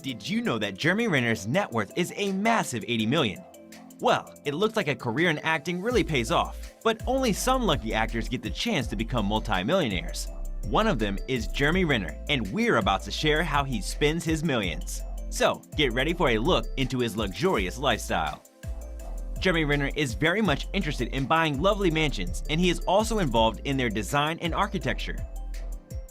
Did you know that Jeremy Renner's net worth is a massive 80 million? Well, it looks like a career in acting really pays off, but only some lucky actors get the chance to become multi-millionaires. One of them is Jeremy Renner, and we're about to share how he spends his millions. So, get ready for a look into his luxurious lifestyle. Jeremy Renner is very much interested in buying lovely mansions, and he is also involved in their design and architecture.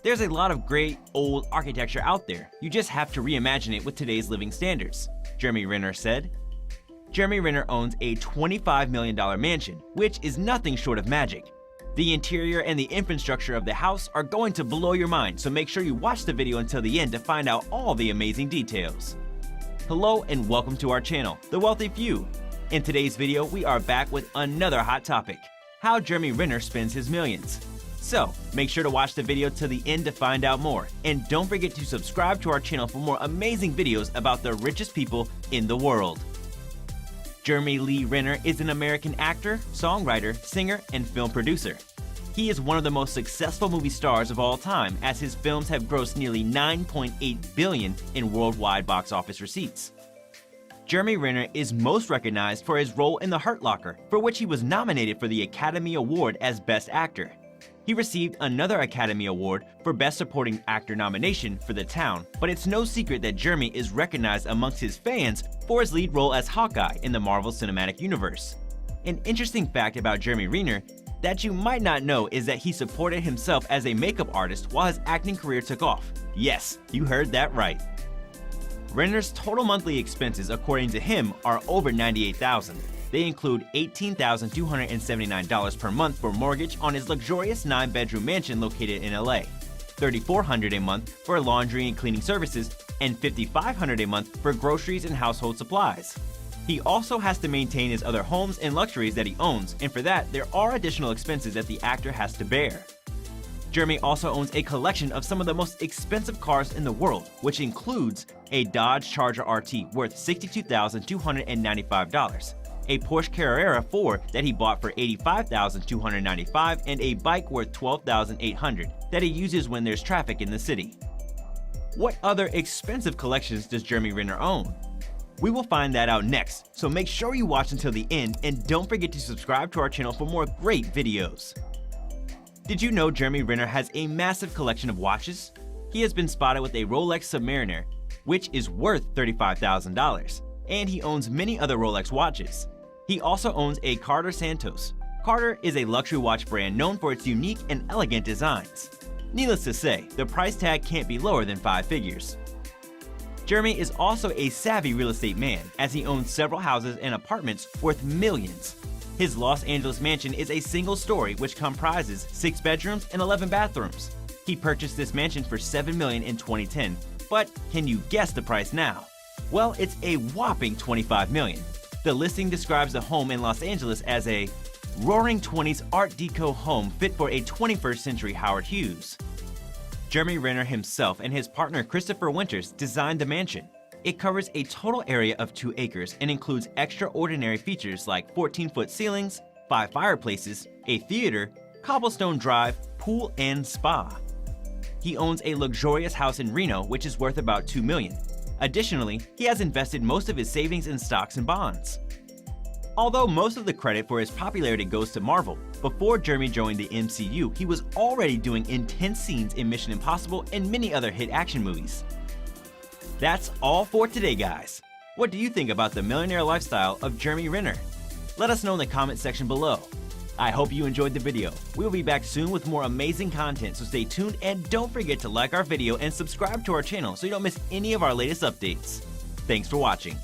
There's a lot of great old architecture out there, you just have to reimagine it with today's living standards, Jeremy Renner said. Jeremy Renner owns a $25 million mansion, which is nothing short of magic. The interior and the infrastructure of the house are going to blow your mind, so make sure you watch the video until the end to find out all the amazing details. Hello and welcome to our channel, The Wealthy Few. In today's video, we are back with another hot topic, how Jeremy Renner spends his millions. So, make sure to watch the video till the end to find out more, and don't forget to subscribe to our channel for more amazing videos about the richest people in the world. Jeremy Lee Renner is an American actor, songwriter, singer, and film producer. He is one of the most successful movie stars of all time, as his films have grossed nearly $9.8 billion in worldwide box office receipts. Jeremy Renner is most recognized for his role in The Hurt Locker, for which he was nominated for the Academy Award as Best Actor. He received another Academy Award for Best Supporting Actor nomination for The Town, but it's no secret that Jeremy is recognized amongst his fans for his lead role as Hawkeye in the Marvel Cinematic Universe. An interesting fact about Jeremy Renner that you might not know is that he supported himself as a makeup artist while his acting career took off. Yes, you heard that right. Renner's total monthly expenses, according to him, are over $98,000. They include $18,279 per month for mortgage on his luxurious 9-bedroom mansion located in LA, $3,400 a month for laundry and cleaning services, and $5,500 a month for groceries and household supplies. He also has to maintain his other homes and luxuries that he owns, and for that, there are additional expenses that the actor has to bear. Jeremy also owns a collection of some of the most expensive cars in the world, which includes a Dodge Charger RT worth $62,295, a Porsche Carrera 4 that he bought for $85,295, and a bike worth $12,800 that he uses when there's traffic in the city. What other expensive collections does Jeremy Renner own? We will find that out next, so make sure you watch until the end and don't forget to subscribe to our channel for more great videos. Did you know Jeremy Renner has a massive collection of watches? He has been spotted with a Rolex Submariner, which is worth $35,000, and he owns many other Rolex watches. He also owns a Cartier Santos. Cartier is a luxury watch brand known for its unique and elegant designs. Needless to say, the price tag can't be lower than 5 figures. Jeremy is also a savvy real estate man, as he owns several houses and apartments worth millions. His Los Angeles mansion is a single story which comprises 6 bedrooms and 11 bathrooms. He purchased this mansion for $7 million in 2010, but can you guess the price now? Well, it's a whopping $25 million. The listing describes the home in Los Angeles as a roaring 20s Art Deco home fit for a 21st century Howard Hughes. Jeremy Renner himself and his partner Christopher Winters designed the mansion. It covers a total area of 2 acres and includes extraordinary features like 14-foot ceilings, 5 fireplaces, a theater, cobblestone drive, pool, and spa. He owns a luxurious house in Reno which is worth about $2 million. Additionally, he has invested most of his savings in stocks and bonds. Although most of the credit for his popularity goes to Marvel, before Jeremy joined the MCU, he was already doing intense scenes in Mission Impossible and many other hit action movies. That's all for today, guys. What do you think about the millionaire lifestyle of Jeremy Renner? Let us know in the comment section below. I hope you enjoyed the video. We'll be back soon with more amazing content, so stay tuned and don't forget to like our video and subscribe to our channel so you don't miss any of our latest updates. Thanks for watching.